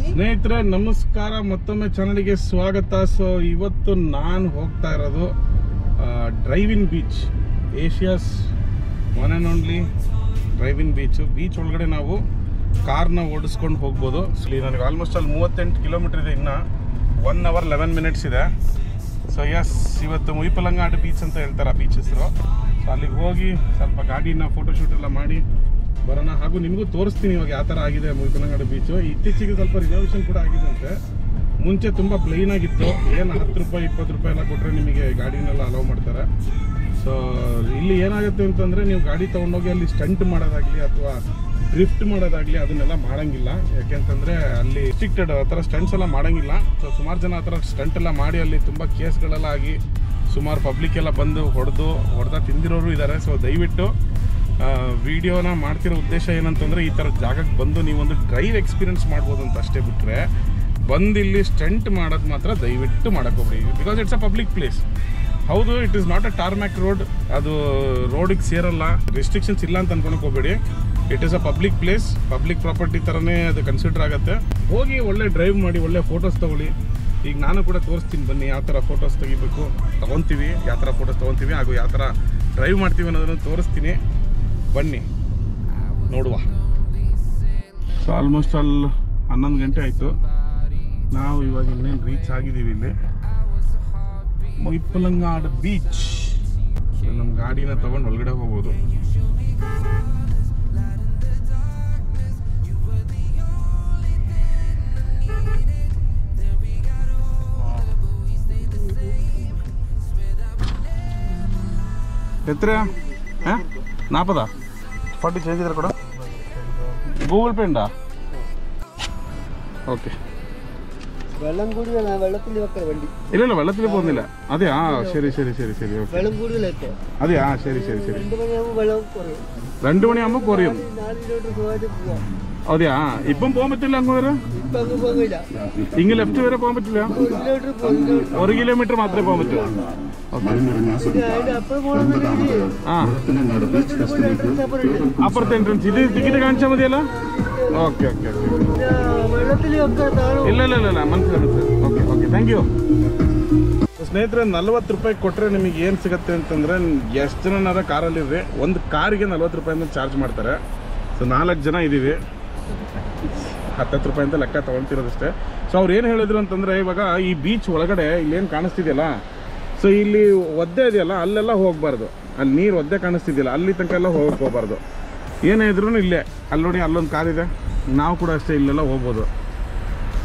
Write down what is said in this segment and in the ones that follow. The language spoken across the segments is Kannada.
ಸ್ನೇಹಿತರೆ ನಮಸ್ಕಾರ, ಮತ್ತೊಮ್ಮೆ ಚಾನಲ್ಗೆ ಸ್ವಾಗತ. ಸೊ ಇವತ್ತು ನಾನು ಹೋಗ್ತಾ ಇರೋದು drive-in beach, Asia's one and only drive-in beach ಒಳಗಡೆ ನಾವು ಕಾರ್ನ ಓಡಿಸ್ಕೊಂಡು ಹೋಗ್ಬೋದು. ಸೊ ನನಗೆ ಆಲ್ಮೋಸ್ಟ್ ಅಲ್ಲಿ 38 ಕಿಲೋಮೀಟರ್ ಇದೆ, ಇನ್ನು 1 hour 11 minutes ಇದೆ. ಸೊ ಎಸ್, ಇವತ್ತು ಮುಯಿಪಲಂಗಾಡ್ ಬೀಚ್ ಅಂತ ಹೇಳ್ತಾರೆ ಆ ಬೀಚ್ ಹೆಸರು. ಸೊ ಅಲ್ಲಿಗೆ ಹೋಗಿ ಸ್ವಲ್ಪ ಗಾಡಿನ ಫೋಟೋಶೂಟ್ ಎಲ್ಲ ಮಾಡಿ ಬರೋಣ. ಹಾಗೂ ನಿಮಗೂ ತೋರಿಸ್ತೀನಿ ಇವಾಗ ಯಾವ ಥರ ಆಗಿದೆ ಮುಯಿಪಲಂಗಾಡ್ ಬೀಚು. ಇತ್ತೀಚೆಗೆ ಸ್ವಲ್ಪ ರಿನೋವೇಷನ್ ಕೂಡ ಆಗಿದೆ ಅಂತೆ. ಮುಂಚೆ ತುಂಬ ಪ್ಲೈನ್ ಆಗಿತ್ತು, ಏನು 10 ರೂಪಾಯಿ 20 ರೂಪಾಯಿ ಎಲ್ಲ ಕೊಟ್ಟರೆ ನಿಮಗೆ ಗಾಡಿನೆಲ್ಲ ಅಲೌ ಮಾಡ್ತಾರೆ. ಸೊ ಇಲ್ಲಿ ಏನಾಗುತ್ತೆ ಅಂತಂದರೆ, ನೀವು ಗಾಡಿ ತೊಗೊಂಡೋಗಿ ಅಲ್ಲಿ ಸ್ಟಂಟ್ ಮಾಡೋದಾಗಲಿ ಅಥವಾ ಡ್ರಿಫ್ಟ್ ಮಾಡೋದಾಗಲಿ ಅದನ್ನೆಲ್ಲ ಮಾಡೋಂಗಿಲ್ಲ. ಯಾಕೆಂತಂದರೆ ಅಲ್ಲಿ ರಿಸ್ಟ್ರಿಕ್ಟೆಡ್, ಆ ಥರ ಸ್ಟಂಟ್ಸ್ ಎಲ್ಲ ಮಾಡೋಂಗಿಲ್ಲ. ಸೊ ಸುಮಾರು ಜನ ಆ ಥರ ಸ್ಟಂಟ್ ಎಲ್ಲ ಮಾಡಿ ಅಲ್ಲಿ ತುಂಬ ಕೇಸ್ಗಳೆಲ್ಲ ಆಗಿ ಸುಮಾರು ಪಬ್ಲಿಕ್ ಎಲ್ಲ ಬಂದು ಹೊಡೆದ ತಿಂದಿರೋರು ಇದ್ದಾರೆ. ಸೊ ದಯವಿಟ್ಟು ವಿಡಿಯೋನ ಮಾಡ್ತಿರೋ ಉದ್ದೇಶ ಏನಂತಂದರೆ, ಈ ಥರ ಜಾಗಕ್ಕೆ ಬಂದು ನೀವೊಂದು ಡ್ರೈವ್ ಎಕ್ಸ್ಪೀರಿಯನ್ಸ್ ಮಾಡ್ಬೋದು ಅಂತ ಅಷ್ಟೇ ಬಿಟ್ಟರೆ, ಬಂದು ಇಲ್ಲಿ ಸ್ಟಂಟ್ ಮಾಡೋದು ಮಾತ್ರ ದಯವಿಟ್ಟು ಮಾಡೋಕ್ಕೋಗ್ಬೇಡಿ. Because it's a public place. ಹೌದು, it is not a tarmac road, ಅದು ರೋಡಿಗೆ ಸೇರಲ್ಲ, ರೆಸ್ಟ್ರಿಕ್ಷನ್ಸ್ ಇಲ್ಲ ಅಂತ ಅನ್ಕೊಳಕ್ಕೆ ಹೋಗಬೇಡಿ. It is a public place, public property ಥರನೇ ಅದು ಕನ್ಸಿಡರ್ ಆಗುತ್ತೆ. ಹೋಗಿ ಒಳ್ಳೆ ಡ್ರೈವ್ ಮಾಡಿ ಒಳ್ಳೆ ಫೋಟೋಸ್ ತೊಗೊಳ್ಳಿ. ಈಗ ನಾನು ಕೂಡ ತೋರಿಸ್ತೀನಿ ಬನ್ನಿ, ಯಾವ ಥರ ಫೋಟೋಸ್ ತೊಗೊತೀವಿ, ಯಾವ ಥರ ಫೋಟೋಸ್ ತೊಗೊತೀವಿ ಹಾಗೂ ಯಾವ ಥರ ಡ್ರೈವ್ ಮಾಡ್ತೀವಿ ಅನ್ನೋದನ್ನು ತೋರಿಸ್ತೀನಿ. ಬನ್ನಿ ನೋಡುವ. ಸೊ ಆಲ್ಮೋಸ್ಟ್ ಅಲ್ಲಿ 11 ಗಂಟೆ ಆಯಿತು. ನಾವು ಇವಾಗ ಇನ್ನೇನು ರೀಚ್ ಆಗಿದ್ದೀವಿ ಇಲ್ಲಿ ಮುಯಿಪಲಂಗಾಡ್ ಬೀಚ್. ನಮ್ಮ ಗಾಡಿನ ತೊಗೊಂಡು ಒಳಗಡೆ ಹೋಗ್ಬೋದು. ಎತ್ತರ ಹಾಂ 40 40 ചേഞ്ച് ചെയ്തിട്ട് കൂടെ ഗൂഗിൾ പേ ഉണ്ടോ? ഓക്കെ. വെള്ളം കൂടുതലാണ്, വെള്ളത്തിൽ വെക്കാം വണ്ടി. ഇല്ല വെള്ളത്തിൽ പോകുന്നില്ല. അതെയാ, ശരി ശരി ശരി ശരി ഓക്കെ. വെള്ളം കൂടുതലൊക്കെ അതെയാ, ശരി ശരി ശരി. 2 മണിയാകുമ്പോൾ വെള്ളം കുറയും. 2 മണിയാകുമ്പോൾ കുറയും. 4 കിലോമീറ്റർ സുഖമായിട്ട് പോവാം. അതെയാ, ഇപ്പം പോകാൻ പറ്റില്ല അങ്ങ് വരെ? ഇപ്പം അങ്ങ് പോകില്ല. ഇങ്ങ് ലെഫ്റ്റ് വരെ പോകാൻ പറ്റില്ല? 1 കിലോമീറ്റർ മാത്രമേ പോകാൻ പറ്റൂ. ഓക്കെ. അതിന്റെ അപ്പുറം പോകണമെന്നുണ്ടെങ്കിൽ ആ അപ്പുറത്തെ എൻട്രൻസ്. ഇത് ടിക്കറ്റ് കാണിച്ചാൽ മതിയല്ലോ? Okay okay okay. വെള്ളത്തിൽ ಇಲ್ಲ മനസ്സിലായി. Okay okay, thank you. ಸ್ನೇಹಿತರೆ, 40 ರೂಪಾಯಿ ಕೊಟ್ಟರೆ ನಿಮಗೆ ಏನು ಸಿಗುತ್ತೆ ಅಂತಂದರೆ, ಎಷ್ಟು ಜನನಾರ ಕಾರಲ್ಲಿರ್ರಿ, ಒಂದು ಕಾರಿಗೆ 40 ರೂಪಾಯಿಂದ ಚಾರ್ಜ್ ಮಾಡ್ತಾರೆ. ಸೊ 4 ಜನ ಇದ್ದೀವಿ, 10 ರೂಪಾಯಿ ಅಂತ ಲೆಕ್ಕ ತೊಗೊಳ್ತಿರೋದಷ್ಟೇ. ಸೊ ಅವ್ರು ಏನು ಹೇಳಿದ್ರು ಅಂತಂದರೆ, ಇವಾಗ ಈ ಬೀಚ್ ಒಳಗಡೆ ಇಲ್ಲೇನು ಕಾಣಿಸ್ತಿದೆಯಲ್ಲ, ಸೊ ಇಲ್ಲಿ ಒದ್ದೆ ಇದೆಯಲ್ಲ ಅಲ್ಲೆಲ್ಲ ಹೋಗಬಾರ್ದು. ಅಲ್ಲಿ ನೀರು ಒದ್ದೆ ಕಾಣಿಸ್ತಿದೆಯಲ್ಲ ಅಲ್ಲಿ ತನಕ ಎಲ್ಲ ಹೋಗಕ್ಕೆ ಹೋಗಬಾರ್ದು. ಏನೇ ಇದ್ರೂ ಇಲ್ಲೇ, ಅಲ್ಲಿ ನೋಡಿ ಅಲ್ಲೊಂದು ಕಾರಿದೆ, ನಾವು ಕೂಡ ಅಷ್ಟೇ ಇಲ್ಲೆಲ್ಲ ಹೋಗ್ಬೋದು.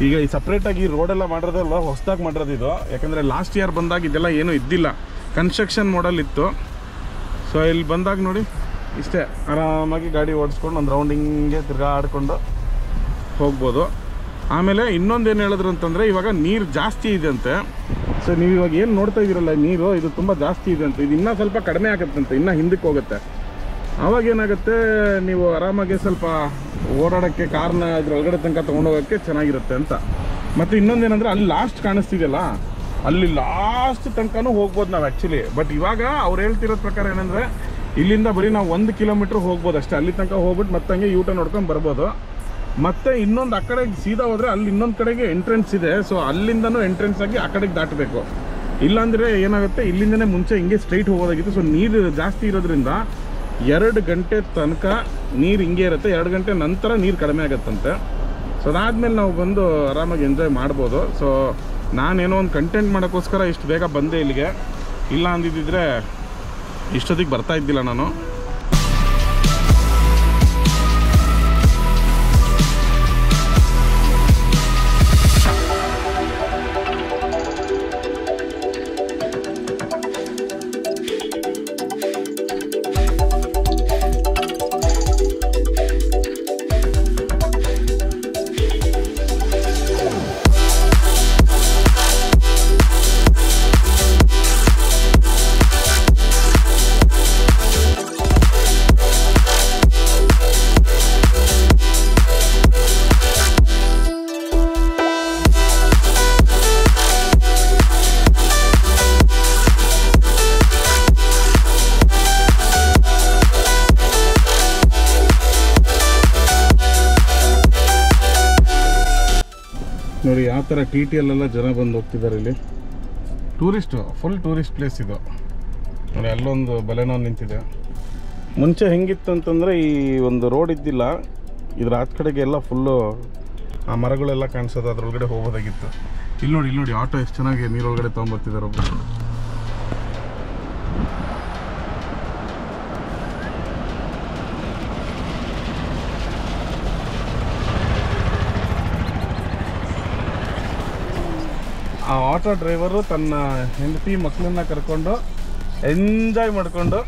ಈಗ ಈ ಸಪ್ರೇಟಾಗಿ ಈ ರೋಡೆಲ್ಲ ಮಾಡಿರೋದಲ್ಲ, ಹೊಸದಾಗಿ ಮಾಡಿರೋದು ಇದು. ಯಾಕಂದರೆ ಲಾಸ್ಟ್ ಇಯರ್ ಬಂದಾಗ ಇದೆಲ್ಲ ಏನೂ ಇದ್ದಿಲ್ಲ, ಕನ್ಸ್ಟ್ರಕ್ಷನ್ ಮಾಡಲ್ ಇತ್ತು. ಸೊ ಇಲ್ಲಿ ಬಂದಾಗ ನೋಡಿ ಇಷ್ಟೇ ಆರಾಮಾಗಿ ಗಾಡಿ ಓಡಿಸ್ಕೊಂಡು ಒಂದು ರೌಂಡಿಂಗೆ ತಿರ್ಗಾಡ್ಕೊಂಡು ಹೋಗ್ಬೋದು. ಆಮೇಲೆ ಇನ್ನೊಂದೇನು ಹೇಳಿದ್ರು ಅಂತಂದರೆ, ಇವಾಗ ನೀರು ಜಾಸ್ತಿ ಇದೆ ಅಂತೆ. ಸೊ ನೀವು ಇವಾಗ ಏನು ನೋಡ್ತಾ ಇದ್ದೀರಲ್ಲ ನೀರು, ಇದು ತುಂಬ ಜಾಸ್ತಿ ಇದೆ ಅಂತ. ಇದು ಇನ್ನೂ ಸ್ವಲ್ಪ ಕಡಿಮೆ ಆಗುತ್ತಂತೆ, ಇನ್ನೂ ಹಿಂದಕ್ಕೆ ಹೋಗುತ್ತೆ. ಆವಾಗ ಏನಾಗುತ್ತೆ, ನೀವು ಆರಾಮಾಗಿ ಸ್ವಲ್ಪ ಓಡಾಡೋಕ್ಕೆ ಕಾರ್ನ ಇದ್ರೊಳಗಡೆ ತನಕ ತೊಗೊಂಡೋಗೋಕ್ಕೆ ಚೆನ್ನಾಗಿರುತ್ತೆ ಅಂತ. ಮತ್ತು ಇನ್ನೊಂದೇನೆಂದರೆ, ಅಲ್ಲಿ ಲಾಸ್ಟ್ ಕಾಣಿಸ್ತಿದೆಯಲ್ಲ, ಅಲ್ಲಿ ಲಾಸ್ಟ್ ತನಕನೂ ಹೋಗ್ಬೋದು ನಾವು ಆ್ಯಕ್ಚುಲಿ. ಬಟ್ ಇವಾಗ ಅವ್ರು ಹೇಳ್ತಿರೋದ ಪ್ರಕಾರ ಏನಂದರೆ, ಇಲ್ಲಿಂದ ಬರೀ ನಾವು 1 ಕಿಲೋಮೀಟ್ರ್ ಹೋಗ್ಬೋದು ಅಷ್ಟೇ. ಅಲ್ಲಿ ತನಕ ಹೋಗ್ಬಿಟ್ಟು ಮತ್ತೆ ಹಂಗೆ ಯೂಟರ್ನ್ ನೋಡ್ಕೊಂಡು ಬರ್ಬೋದು. ಮತ್ತು ಇನ್ನೊಂದು ಆ ಕಡೆಗೆ ಸೀದಾ ಹೋದರೆ ಅಲ್ಲಿ ಇನ್ನೊಂದು ಕಡೆಗೆ ಎಂಟ್ರೆನ್ಸ್ ಇದೆ. ಸೊ ಅಲ್ಲಿಂದನೂ ಎಂಟ್ರೆನ್ಸ್ ಆಗಿ ಆ ಕಡೆಗೆ ದಾಟಬೇಕು. ಇಲ್ಲಾಂದರೆ ಏನಾಗುತ್ತೆ, ಇಲ್ಲಿಂದನೇ ಮುಂಚೆ ಹಿಂಗೆ ಸ್ಟ್ರೈಟ್ ಹೋಗೋದಾಗಿತ್ತು. ಸೊ ನೀರು ಜಾಸ್ತಿ ಇರೋದ್ರಿಂದ 2 ಗಂಟೆ ತನಕ ನೀರು ಹಿಂಗೆ ಇರುತ್ತೆ. 2 ಗಂಟೆ ನಂತರ ನೀರು ಕಡಿಮೆ ಆಗುತ್ತಂತೆ. ಸೊ ಅದಾದಮೇಲೆ ನಾವು ಬಂದು ಆರಾಮಾಗಿ ಎಂಜಾಯ್ ಮಾಡ್ಬೋದು. ಸೊ ನಾನೇನೋ ಒಂದು ಕಂಟೆಂಟ್ ಮಾಡೋಕ್ಕೋಸ್ಕರ ಇಷ್ಟು ಬೇಗ ಬಂದೆ ಇಲ್ಲಿಗೆ. ಇಲ್ಲ ಅಂದಿದ್ದರೆ ಇಷ್ಟೊತ್ತಿಗೆ ಬರ್ತಾ ಇದ್ದಿಲ್ಲ ನಾನು. ನೋಡಿ ಯಾವ ಥರ ಟಿ ಟಿ ಅಲ್ಲೆಲ್ಲ ಜನ ಬಂದು ಹೋಗ್ತಿದ್ದಾರೆ ಇಲ್ಲಿ. ಟೂರಿಸ್ಟು, ಫುಲ್ ಟೂರಿಸ್ಟ್ ಪ್ಲೇಸ್ ಇದು ನೋಡಿ. ಅಲ್ಲೊಂದು ಬಲೆನೋ ನಿಂತಿದೆ. ಮುಂಚೆ ಹೆಂಗಿತ್ತು ಅಂತಂದರೆ ಈ ಒಂದು ರೋಡ್ ಇದ್ದಿಲ್ಲ, ಇದ್ರ ಆಚ ಕಡೆಗೆ ಎಲ್ಲ ಫುಲ್ಲು ಆ ಮರಗಳೆಲ್ಲ ಕಾಣಿಸೋದು, ಅದ್ರೊಳಗಡೆ ಹೋಗೋದಾಗಿತ್ತು. ಇಲ್ಲಿ ನೋಡಿ ಆಟೋ ಎಷ್ಟು ಚೆನ್ನಾಗಿ ನೀರೊಳಗಡೆ ತೊಗೊಂಬರ್ತಿದ್ದಾರೆ ಒಬ್ಬರು. ಆ ಆಟೋ ಡ್ರೈವರು ತನ್ನ ಹೆಂಡತಿ ಮಕ್ಕಳನ್ನ ಕರ್ಕೊಂಡು ಎಂಜಾಯ್ ಮಾಡಿಕೊಂಡು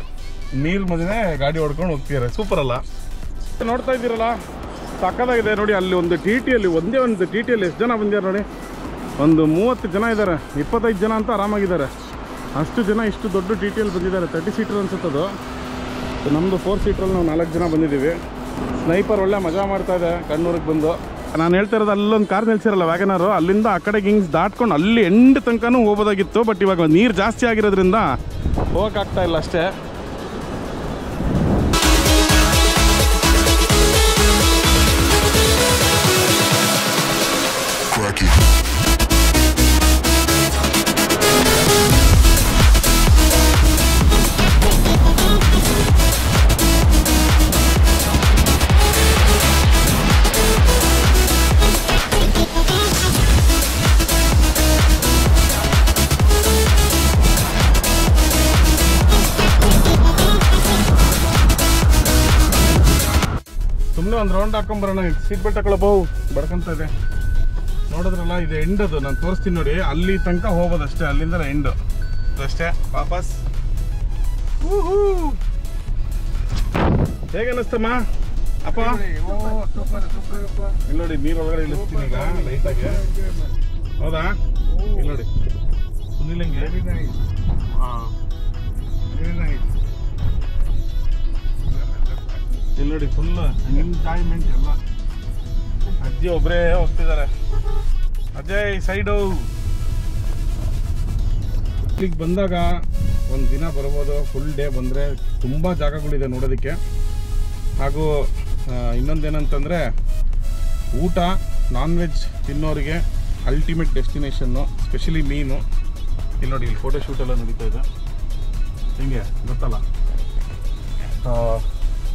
ನೀರು ಮಧ್ಯೆ ಗಾಡಿ ಹೊಡ್ಕೊಂಡು ಹೋಗ್ತಿದ್ದಾರೆ. ಸೂಪರ್ ಅಲ್ಲ? ನೋಡ್ತಾ ಇದ್ದೀರಲ್ಲ, ಸಕ್ಕದಾಗಿದೆ ನೋಡಿ. ಅಲ್ಲಿ ಒಂದು ಟಿ ಟಿಯಲ್ಲಿ, ಒಂದೇ ಒಂದು ಟಿ ಟಿಯಲ್ಲಿ ಎಷ್ಟು ಜನ ಬಂದಿದ್ದಾರೆ ನೋಡಿ. ಒಂದು 30 ಜನ ಇದ್ದಾರೆ, 25 ಜನ ಅಂತ ಆರಾಮಾಗಿದ್ದಾರೆ. ಅಷ್ಟು ಜನ ಇಷ್ಟು ದೊಡ್ಡ ಟಿ ಟಿಯಲ್ಲಿ ಬಂದಿದ್ದಾರೆ. 30 ಸೀಟರ್ ಅನ್ಸುತ್ತದು. ನಮ್ಮದು 4 ಸೀಟ್ರಲ್ಲಿ ನಾವು 4 ಜನ ಬಂದಿದ್ದೀವಿ. ಸ್ನೈಪರ್ ಒಳ್ಳೆ ಮಜಾ ಮಾಡ್ತಾಯಿದೆ ಕಣ್ಣೂರಿಗೆ ಬಂದು. ನಾನು ಹೇಳ್ತಾ ಇರೋದು ಅಲ್ಲೊಂದು ಕಾರ್ ನಿಲ್ಸಿರಲ್ಲ ವ್ಯಾಗನರು, ಅಲ್ಲಿಂದ ಆ ಕಡೆಗೆ ಹಿಂಗೆ ದಾಟ್ಕೊಂಡು ಅಲ್ಲಿ ಎಂಡ್ ತನಕನೂ ಹೋಗೋದಾಗಿತ್ತು. ಬಟ್ ಇವಾಗ ನೀರು ಜಾಸ್ತಿ ಆಗಿರೋದ್ರಿಂದ ಹೋಗೋಕ್ಕಾಗ್ತಾ ಇಲ್ಲ ಅಷ್ಟೇ. ಸುಮ್ಮನೆ ಒಂದು ರೌಂಡ್ ಹಾಕೊಂಬರೋಣ. ಸೀಟ್ ಬೆಲ್ಟ್ ಹಾಕೊಳ್ಳೋ ಬಡ್ಕೊಂತ ಇದೆ ನೋಡಿದ್ರಲ್ಲ. ಇದು ಎಂಡದು ನಾನು ತೋರಿಸ್ತೀನಿ ನೋಡಿ. ಅಲ್ಲಿ ತನಕ ಹೋಗೋದಷ್ಟೇ, ಅಲ್ಲಿಂದ ಎಂಡು ಅಷ್ಟೇ ವಾಪಸ್. ಹೇಗೆ ಅನ್ನಿಸ್ತಮ್ಮ ಅಪ್ಪ? ಇಲ್ಲಿ ನೋಡಿ, ನೀರೊಳಗಡೆ ಇಳಿಸ್ತೀನಿ ಈಗ ಲೈಟಾಗಿ. ಹೌದಾ? ಇಲ್ಲಿ ನೋಡಿ ಸುನಿಲಂಗೆ. ಹಾಂ, ಇಲ್ಲಿ ನೋಡಿ ಫುಲ್ ಎಂಜಾಯ್ಮೆಂಟ್ ಎಲ್ಲ. ಅಜ್ಜಿ ಒಬ್ಬರೇ ಹೋಗ್ತಿದ್ದಾರೆ. ಅಜಯ್ ಸೈಡು. ಇಲ್ಲಿಗೆ ಬಂದಾಗ ಒಂದು ದಿನ ಬರ್ಬೋದು, ಫುಲ್ ಡೇ ಬಂದರೆ ತುಂಬ ಜಾಗಗಳಿದೆ ನೋಡೋದಕ್ಕೆ. ಹಾಗೂ ಇನ್ನೊಂದೇನಂತಂದರೆ ಊಟ, non veg ತಿನ್ನೋರಿಗೆ ultimate destination, specially ಮೀನು. ಇಲ್ಲಿ ನೋಡಿ, ಇಲ್ಲಿ ಫೋಟೋಶೂಟ್ ಎಲ್ಲ ನಡೀತಾ ಇದೆ. ಹಿಂಗೆ ಗೊತ್ತಲ್ಲ,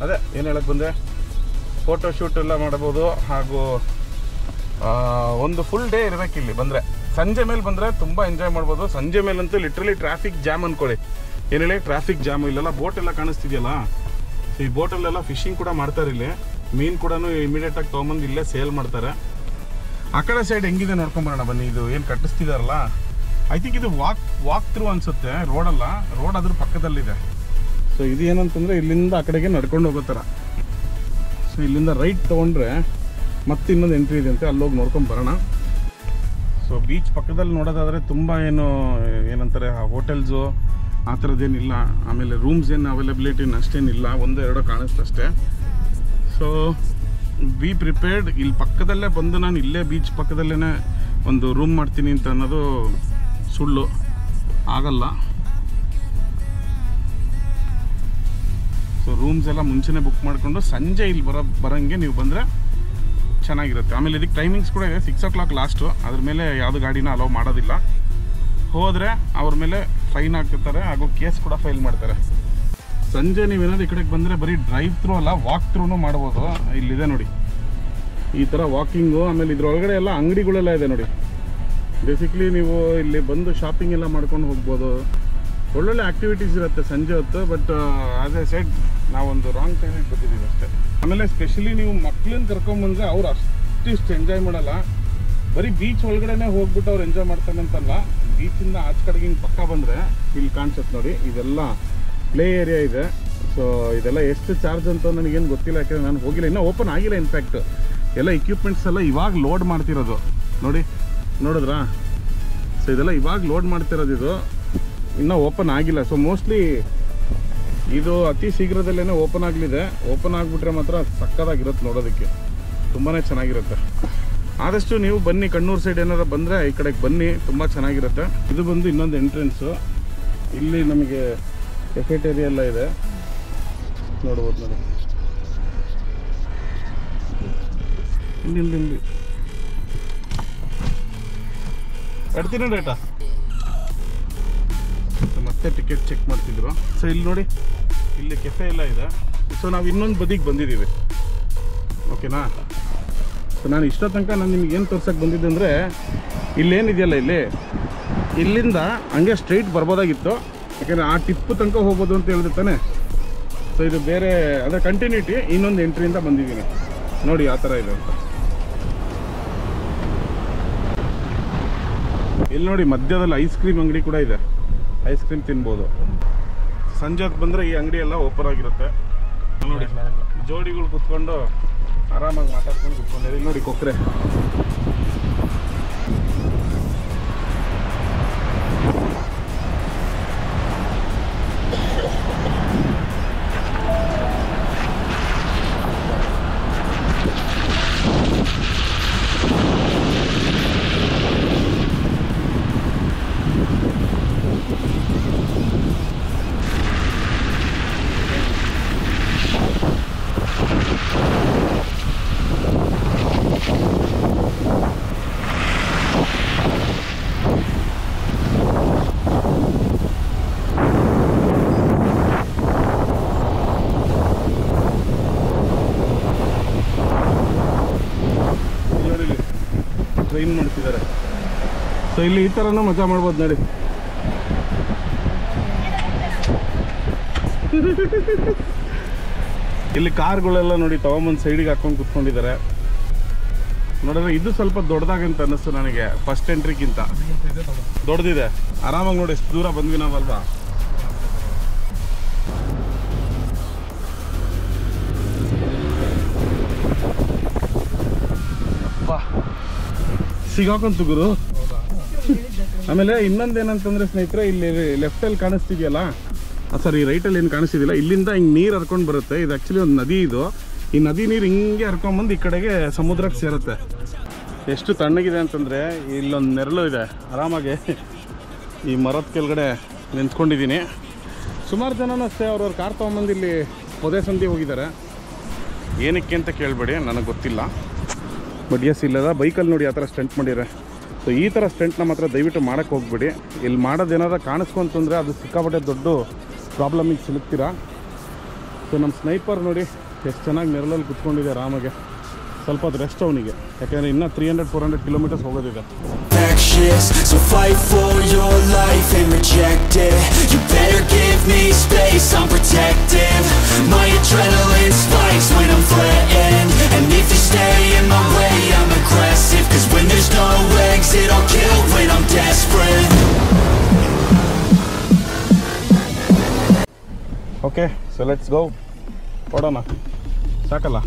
ಅದೇ ಏನು ಹೇಳಕ್ಕೆ ಬಂದೆ, ಫೋಟೋಶೂಟ್ ಎಲ್ಲ ಮಾಡ್ಬೋದು. ಹಾಗೂ ಒಂದು ಫುಲ್ ಡೇ ಇರಬೇಕು ಇಲ್ಲಿ ಬಂದರೆ. ಸಂಜೆ ಮೇಲೆ ಬಂದರೆ ತುಂಬ ಎಂಜಾಯ್ ಮಾಡ್ಬೋದು. ಸಂಜೆ ಮೇಲಂತೂ ಲಿಟ್ರಲಿ ಟ್ರಾಫಿಕ್ ಜಾಮ್ ಅಂದ್ಕೊಳ್ಳಿ. ಏನು ಹೇಳಿ, ಟ್ರಾಫಿಕ್ ಜಾಮು. ಇಲ್ಲೆಲ್ಲ ಬೋಟ್ ಎಲ್ಲ ಕಾಣಿಸ್ತಿದೆಯಲ್ಲ, ಈ ಬೋಟಲ್ಲೆಲ್ಲ ಫಿಶಿಂಗ್ ಕೂಡ ಮಾಡ್ತಾರೆ. ಇಲ್ಲಿ ಮೀನು ಕೂಡ ಇಮಿಡಿಯೇಟಾಗಿ ತೊಗೊಂಬಂದು ಇಲ್ಲೇ ಸೇಲ್ ಮಾಡ್ತಾರೆ. ಆ ಕಡೆ ಸೈಡ್ ಹೆಂಗಿದೆ ನೋಡ್ಕೊಂಬರೋಣ ಬನ್ನಿ. ಇದು ಏನು ಕಟ್ಟಿಸ್ತಿದಾರಲ್ಲ, ಐ ಥಿಂಕ್ ಇದು ವಾಕ್ ಥ್ರೂ ಅನಿಸುತ್ತೆ. ರೋಡಲ್ಲ, ರೋಡ್ ಅದ್ರ ಪಕ್ಕದಲ್ಲಿದೆ. ಸೊ ಇದು ಏನಂತಂದರೆ ಇಲ್ಲಿಂದ ಆ ಕಡೆಗೆ ನಡ್ಕೊಂಡು ಹೋಗೋ ಥರ. ಸೊ ಇಲ್ಲಿಂದ ರೈಟ್ ತೊಗೊಂಡ್ರೆ ಮತ್ತೆ ಇನ್ನೊಂದು ಎಂಟ್ರಿ ಇದೆ ಅಂತೆ, ಅಲ್ಲೋಗಿ ನೋಡ್ಕೊಂಡು ಬರೋಣ. ಸೊ ಬೀಚ್ ಪಕ್ಕದಲ್ಲಿ ನೋಡೋದಾದರೆ ತುಂಬ ಏನಂತಾರೆ ಹೋಟೆಲ್ಸು ಆ ಥರದ್ದೇನಿಲ್ಲ. ಆಮೇಲೆ ರೂಮ್ಸ್ ಏನು ಅವೈಲಬಿಲಿಟಿ ಅಷ್ಟೇನಿಲ್ಲ, 1-2 ಕಾಣಿಸ್ತಷ್ಟೇ. So be prepared. ಇಲ್ಲಿ ಪಕ್ಕದಲ್ಲೇ ಬಂದು ನಾನು ಇಲ್ಲೇ ಬೀಚ್ ಪಕ್ಕದಲ್ಲೇ ಒಂದು ರೂಮ್ ಮಾಡ್ತೀನಿ ಅಂತ ಅನ್ನೋದು ಸುಳ್ಳು, ಆಗಲ್ಲ. ಸೊ ರೂಮ್ಸ್ ಎಲ್ಲ ಮುಂಚೆನೇ ಬುಕ್ ಮಾಡಿಕೊಂಡು ಸಂಜೆ ಇಲ್ಲಿ ಬರೋಂಗೆ ನೀವು ಬಂದರೆ ಚೆನ್ನಾಗಿರುತ್ತೆ. ಆಮೇಲೆ ಇದಕ್ಕೆ ಟೈಮಿಂಗ್ಸ್ ಕೂಡ ಇದೆ. 6 o'clock ಲಾಸ್ಟು. ಅದ್ರ ಮೇಲೆ ಯಾವುದು ಗಾಡಿನ ಅಲೋ ಮಾಡೋದಿಲ್ಲ. ಹೋದರೆ ಅವ್ರ ಮೇಲೆ ಫೈನ್ ಹಾಕ್ತಾರೆ, ಹಾಗೂ ಕೇಸ್ ಕೂಡ ಫೈಲ್ ಮಾಡ್ತಾರೆ. ಸಂಜೆ ನೀವೇನಾದ್ರು ಈ ಕಡೆಗೆ ಬಂದರೆ ಬರೀ ಡ್ರೈವ್ ಥ್ರೂ ಅಲ್ಲ, ವಾಕ್ ಥ್ರೂನು ಮಾಡ್ಬೋದು. ಇಲ್ಲಿದೆ ನೋಡಿ ಈ ಥರ ವಾಕಿಂಗು. ಆಮೇಲೆ ಇದ್ರೊಳಗಡೆ ಎಲ್ಲ ಅಂಗಡಿಗಳೆಲ್ಲ ಇದೆ ನೋಡಿ. ಬೇಸಿಕ್ಲಿ ನೀವು ಇಲ್ಲಿ ಬಂದು ಶಾಪಿಂಗ್ ಎಲ್ಲ ಮಾಡ್ಕೊಂಡು ಹೋಗ್ಬೋದು. ಒಳ್ಳೊಳ್ಳೆ ಆ್ಯಕ್ಟಿವಿಟೀಸ್ ಇರುತ್ತೆ ಸಂಜೆ ಹೊತ್ತು. ಬಟ್ ಆಸ್ ಎ ಸೆಡ್ ನಾವೊಂದು ರಾಂಗ್ ಟೈಮಿಗೆ ಬಂದಿದ್ದೀವಿ ಅಷ್ಟೇ. ಆಮೇಲೆ ಸ್ಪೆಷಲಿ ನೀವು ಮಕ್ಳನ್ನ ಕರ್ಕೊಂಬಂದರೆ ಅವ್ರು ಅಷ್ಟಿಷ್ಟು ಎಂಜಾಯ್ ಮಾಡಲ್ಲ. ಬರೀ ಬೀಚ್ ಒಳಗಡೆ ಹೋಗ್ಬಿಟ್ಟು ಅವ್ರು ಎಂಜಾಯ್ ಮಾಡ್ತಾರಂತಲ್ಲ, ಬೀಚಿಂದ ಆಚೆ ಕಡೆಗೆ ಹಿಂಗೆ ಪಕ್ಕ ಬಂದರೆ ಇಲ್ಲಿ ಕಾಣಿಸುತ್ತೆ ನೋಡಿ, ಇದೆಲ್ಲ ಪ್ಲೇ ಏರಿಯಾ ಇದೆ. ಸೊ ಇದೆಲ್ಲ ಎಷ್ಟು ಚಾರ್ಜ್ ಅಂತ ನನಗೇನು ಗೊತ್ತಿಲ್ಲ, ಯಾಕೆಂದರೆ ನಾನು ಹೋಗಿಲ್ಲ, ಇನ್ನೂ ಓಪನ್ ಆಗಿಲ್ಲ. ಇನ್ಫ್ಯಾಕ್ಟ್ ಎಲ್ಲ ಎಕ್ವಿಪ್ಮೆಂಟ್ಸ್ ಎಲ್ಲ ಇವಾಗ ಲೋಡ್ ಮಾಡ್ತಿರೋದು ನೋಡಿ, ನೋಡಿದ್ರಾ? ಸೊ ಇದೆಲ್ಲ ಇವಾಗ ಲೋಡ್ ಮಾಡ್ತಿರೋದು, ಇದು ಇನ್ನೂ ಓಪನ್ ಆಗಿಲ್ಲ. ಸೊ ಮೋಸ್ಟ್ಲಿ ಇದು ಅತಿ ಶೀಘ್ರದಲ್ಲೇ ಓಪನ್ ಆಗಲಿದೆ. ಓಪನ್ ಆಗಿಬಿಟ್ರೆ ಮಾತ್ರ ಸಕ್ಕತ್ತಾಗಿರುತ್ತೆ ನೋಡೋದಕ್ಕೆ, ತುಂಬಾ ಚೆನ್ನಾಗಿರುತ್ತೆ. ಆದಷ್ಟು ನೀವು ಬನ್ನಿ, ಕಣ್ಣೂರು ಸೈಡ್ ಏನಾರು ಬಂದರೆ ಈ ಕಡೆಗೆ ಬನ್ನಿ, ತುಂಬ ಚೆನ್ನಾಗಿರುತ್ತೆ. ಇದು ಬಂದು ಇನ್ನೊಂದು ಎಂಟ್ರೆನ್ಸು. ಇಲ್ಲಿ ನಮಗೆ ಕೆಫೆಟೇರಿಯಾ ಎಲ್ಲ ಇದೆ, ನೋಡ್ಬೋದು ನೋಡಿ. ಇಲ್ಲಿ ಎಡ್ತೀನಿ ಡೇಟಾ ಮತ್ತೆ ಟಿಕೆಟ್ ಚೆಕ್ ಮಾಡ್ತಿದ್ರು. ಸೊ ಇಲ್ಲಿ ನೋಡಿ, ಇಲ್ಲಿ ಕೆಫೆ ಎಲ್ಲ ಇದೆ. ಸೊ ನಾವು ಇನ್ನೊಂದು ಬದಿಗೆ ಬಂದಿದ್ದೀವಿ, ಓಕೆನಾ. ಸೊ ನಾನು ಇಷ್ಟ ತನಕ ನಾನು ನಿಮ್ಗೆ ಏನು ತೋರ್ಸಕ್ಕೆ ಬಂದಿದ್ದೆ ಅಂದರೆ, ಇಲ್ಲೇನಿದೆಯಲ್ಲ ಇಲ್ಲಿಂದ ಹಂಗೆ ಸ್ಟ್ರೈಟ್ ಬರ್ಬೋದಾಗಿತ್ತು, ಯಾಕೆಂದರೆ ಆ ಟಿಪ್ಪು ತನಕ ಹೋಗ್ಬೋದು ಅಂತ ಹೇಳಿದ್ರೆ ತಾನೆ. ಸೊ ಇದು ಬೇರೆ ಅದರ ಕಂಟಿನ್ಯೂಟಿ ಇನ್ನೊಂದು ಎಂಟ್ರಿಯಿಂದ ಬಂದಿದ್ದೀನಿ ನೋಡಿ, ಆ ಥರ ಇದೆ ಅಂತ. ಇಲ್ಲಿ ನೋಡಿ ಮಧ್ಯದಲ್ಲಿ ಐಸ್ ಕ್ರೀಮ್ ಅಂಗಡಿ ಕೂಡ ಇದೆ, ಐಸ್ ಕ್ರೀಮ್ ತಿನ್ಬೋದು. ಸಂಜೆ ಹೊತ್ತು ಬಂದರೆ ಈ ಅಂಗಡಿ ಎಲ್ಲ ಓಪನ್ ಆಗಿರುತ್ತೆ ನೋಡಿ. ಜೋಡಿಗಳು ಕುತ್ಕೊಂಡು ಆರಾಮಾಗಿ ಮಾತಾಡ್ಕೊಂಡು ಕುತ್ಕೊಂಡಿದೆ. ಇಲ್ಲಿ ನೋಡಿ ಕೊಕ್ಕರೆ, ಟ್ರೈನ್ ಮಾಡ್ತಿದ್ದಾರೆ. ಸೊ ಇಲ್ಲಿ ಈ ಥರನೂ ಮಜಾ ಮಾಡ್ಬೋದು ನೋಡಿ. ಇಲ್ಲಿ ಕಾರ್ಗಳೆಲ್ಲ ನೋಡಿ ತಗೊಂಬಂದು ಸೈಡಿಗೆ ಹಾಕೊಂಡು ಕುತ್ಕೊಂಡಿದ್ದಾರೆ. ನೋಡಿದ್ರೆ ಇದು ಸ್ವಲ್ಪ ದೊಡ್ಡದಾಗಂತ ಅನ್ನಿಸ್ತು ನನಗೆ, ಫಸ್ಟ್ ಎಂಟ್ರಿಗಿಂತ ದೊಡ್ಡದಿದೆ. ಆರಾಮಾಗಿ ನೋಡಿ, ಎಷ್ಟು ದೂರ ಬಂದ್ವಿ ನಾವಲ್ವಾ. ಸಿಗಾಕೊಂತು ಗುರು. ಆಮೇಲೆ ಇನ್ನೊಂದೇನಂತಂದ್ರೆ ಸ್ನೇಹಿತರೆ, ಇಲ್ಲಿ ಲೆಫ್ಟಲ್ಲಿ ಕಾಣಿಸ್ತಿದೆಯಲ್ಲ, ಸಾರಿ ರೈಟಲ್ಲಿ ಏನು ಕಾಣಿಸ್ತಿದೆಯಲ್ಲ, ಇಲ್ಲಿಂದ ಹಿಂಗೆ ನೀರು ಹರ್ಕೊಂಡು ಬರುತ್ತೆ. ಇದು ಆ್ಯಕ್ಚುಲಿ ಒಂದು ನದಿ. ಇದು ಈ ನದಿ ನೀರು ಹಿಂಗೆ ಹರ್ಕೊಂಬಂದು ಈ ಕಡೆಗೆ ಸಮುದ್ರಕ್ಕೆ ಸೇರುತ್ತೆ. ಎಷ್ಟು ತಣ್ಣಗಿದೆ ಅಂತಂದರೆ, ಇಲ್ಲೊಂದು ನೆರಳು ಇದೆ, ಆರಾಮಾಗಿ ಈ ಮರದ ಕೆಳಗಡೆ ನಿಂತ್ಕೊಂಡಿದ್ದೀನಿ. ಸುಮಾರು ಜನನೂ ಅಷ್ಟೇ ಅವ್ರವ್ರ ಕಾರ್ ತೊಗೊಂಬಂದು ಇಲ್ಲಿ ಪೊದೆ ಸಂಧಿ ಹೋಗಿದ್ದಾರೆ. ಏನಕ್ಕೆ ಅಂತ ಕೇಳಬೇಡಿ, ನನಗೆ ಗೊತ್ತಿಲ್ಲ. ಬಟ್ ಎಸ್, ಇಲ್ಲದ ಬೈಕಲ್ಲಿ ನೋಡಿ ಆ ಥರ ಸ್ಟಂಟ್ ಮಾಡಿದ್ದಾರೆ. ಸೊ ಈ ಥರ ಸ್ಟಂಟ್ನ ಮಾತ್ರ ದಯವಿಟ್ಟು ಮಾಡೋಕ್ಕೆ ಹೋಗ್ಬೇಡಿ. ಇಲ್ಲಿ ಮಾಡೋದೇನಾರ ಕಾಣಿಸ್ಕೊಂತಂದರೆ ಅದು ಸಿಕ್ಕಾಪಟ್ಟೆ ದೊಡ್ಡ ಪ್ರಾಬ್ಲಮಿಗೆ ಸಿಲುಕ್ತೀರಾ. ಸೊ ನಮ್ಮ ಸ್ನೈಪರ್ ನೋಡಿ ಎಷ್ಟು ಚೆನ್ನಾಗಿ ನೆರಳಲ್ಲಿ ಕುತ್ಕೊಂಡಿದೆ ಆರಾಮಾಗೆ. ಸ್ವಲ್ಪ ಅದು ರೆಸ್ಟ್ ಅವನಿಗೆ, ಯಾಕೆಂದರೆ ಇನ್ನೂ 300-400 kilometres ಹೋಗೋದಿದೆ. So fight for your life and reject it. You better give me space, I'm protective. My adrenaline spikes when I'm threatened, and if you stay in my way, I'm aggressive. Cause when there's no exit, I'll kill when I'm desperate. Okay, so let's go. ಕೊಡೋಣ, ಸಾಕಲ್ಲ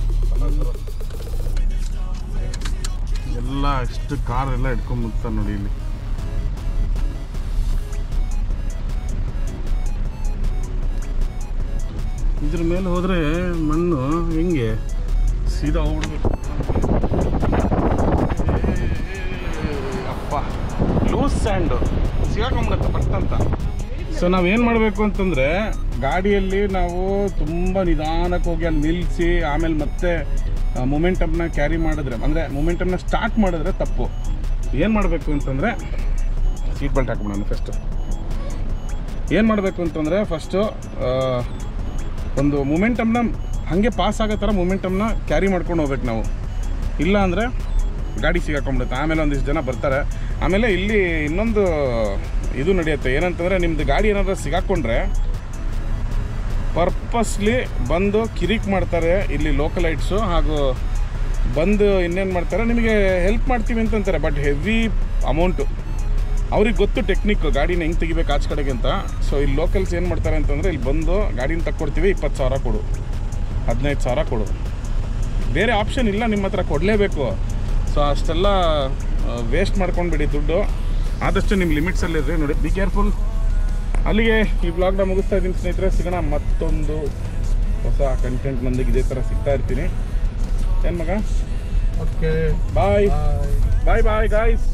ಎಲ್ಲ ಎಷ್ಟು ಕಾರೆಲ್ಲ ಇಟ್ಕೊಂಡ್ಬಿಡ್ತಾರೆ ನೋಡಿ ಇಲ್ಲಿ. ಇದ್ರ ಮೇಲೆ ಹೋದರೆ ಮಣ್ಣು ಹೆಂಗೆ ಸೀದಾ ಹೋಗ್ಬಿಡ್ಬೇಕು. ಅಪ್ಪ, ಲೂಸ್ ಸ್ಯಾಂಡು ಸಿಗಾಕೊಂಬಿಡುತ್ತೆ ಪಟ್ಟಂತ. ಸೊ ನಾವೇನು ಮಾಡಬೇಕು ಅಂತಂದರೆ, ಗಾಡಿಯಲ್ಲಿ ನಾವು ತುಂಬ ನಿಧಾನಕ್ಕೆ ಹೋಗಿ ಅಲ್ಲಿ ನಿಲ್ಲಿಸಿ ಆಮೇಲೆ ಮತ್ತೆ ಮೊಮೆಂಟಮ್ನ ಕ್ಯಾರಿ ಮಾಡಿದ್ರೆ, ಅಂದರೆ ಮೊಮೆಂಟಮ್ನ ಸ್ಟಾರ್ಟ್ ಮಾಡಿದ್ರೆ ತಪ್ಪು. ಏನು ಮಾಡಬೇಕು ಅಂತಂದರೆ, ಸೀಟ್ ಬೆಲ್ಟ್ ಹಾಕ್ಬಿಡೋಣ ಫಸ್ಟು. ಏನು ಮಾಡಬೇಕು ಅಂತಂದರೆ, ಫಸ್ಟು ಒಂದು ಮೊಮೆಂಟಮ್ನ ಹಾಗೆ ಪಾಸ್ ಆಗೋ ಥರ ಮೊಮೆಂಟಮ್ನ ಕ್ಯಾರಿ ಮಾಡ್ಕೊಂಡು ಹೋಗ್ಬೇಕು ನಾವು. ಇಲ್ಲ ಅಂದರೆ ಗಾಡಿ ಸಿಗಾಕೊಂಡ್ಬಿಡುತ್ತೆ. ಆಮೇಲೆ ಒಂದಿಷ್ಟು ಜನ ಬರ್ತಾರೆ. ಆಮೇಲೆ ಇಲ್ಲಿ ಇನ್ನೊಂದು ಇದು ನಡೆಯುತ್ತೆ, ಏನಂತಂದರೆ ನಿಮ್ಮದು ಗಾಡಿ ಏನಾದರೂ ಸಿಗಾಕೊಂಡ್ರೆ ಪರ್ಪಸ್ಲಿ ಬಂದು ಕಿರಿಕ್ ಮಾಡ್ತಾರೆ ಇಲ್ಲಿ ಲೋಕಲೈಟ್ಸು. ಹಾಗೂ ಬಂದು ಇನ್ನೇನು ಮಾಡ್ತಾರೆ, ನಿಮಗೆ ಹೆಲ್ಪ್ ಮಾಡ್ತೀವಿ ಅಂತಂತಾರೆ. ಬಟ್ ಹೆವಿ ಅಮೌಂಟು, ಅವ್ರಿಗೆ ಗೊತ್ತು ಟೆಕ್ನಿಕ್, ಗಾಡಿನ ಹೆಂಗೆ ತೆಗಿಬೇಕು ಆಚೆ ಕಡೆಗೆ ಅಂತ. ಸೊ ಇಲ್ಲಿ ಲೋಕಲ್ಸ್ ಏನು ಮಾಡ್ತಾರೆ ಅಂತಂದರೆ, ಇಲ್ಲಿ ಬಂದು ಗಾಡಿನ ತಕ್ಕೊಡ್ತೀವಿ, 20,000 ಕೊಡು, 15,000 ಕೊಡು, ಬೇರೆ ಆಪ್ಷನ್ ಇಲ್ಲ, ನಿಮ್ಮ ಹತ್ರ ಕೊಡಲೇಬೇಕು. ಸೊ ಅಷ್ಟೆಲ್ಲ ವೇಸ್ಟ್ ಮಾಡ್ಕೊಂಡ್ಬಿಡಿ ದುಡ್ಡು. ಆದಷ್ಟು ನಿಮ್ಮ ಲಿಮಿಟ್ಸಲ್ಲಿರ್ರಿ. ನೋಡಿ, ಬಿ ಕೇರ್ಫುಲ್. ಅಲ್ಲಿಗೆ ಈ ಬ್ಲಾಗ್ನ ಮುಗಿಸ್ತಾ ಇದ್ದೀನಿ ಸ್ನೇಹಿತರೆ. ಸಿಗೋಣ ಮತ್ತೊಂದು ಹೊಸ ಕಂಟೆಂಟ್ ನೊಂದಿಗೆ ಇದೇ ಥರ ಸಿಗ್ತಾ ಇರ್ತೀನಿ. ಏನು ಮಗ? ಓಕೆ, ಬಾಯ್ ಬಾಯ್ ಬಾಯ್ ಗಾಯ್ಸ್.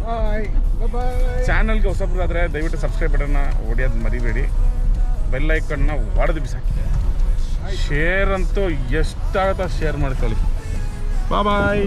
ಬಾಯ್ ಬಾಯ್. ಚಾನಲ್ಗೆ ಹೊಸಬ್ರಾದರೆ ದಯವಿಟ್ಟು ಸಬ್ಸ್ಕ್ರೈಬ್ ಬಟನ್ನ ಹೊಡೆಯೋದು ಮರಿಬೇಡಿ. ಬೆಲ್ ಐಕನ್ನ ಹೊಡೆದು ಬಿಸಾಕಿ. ಶೇರ್ ಅಂತೂ ಎಷ್ಟಾಗುತ್ತೋ ಶೇರ್ ಮಾಡ್ಕೊಳ್ಳಿ. ಬಾಯ್.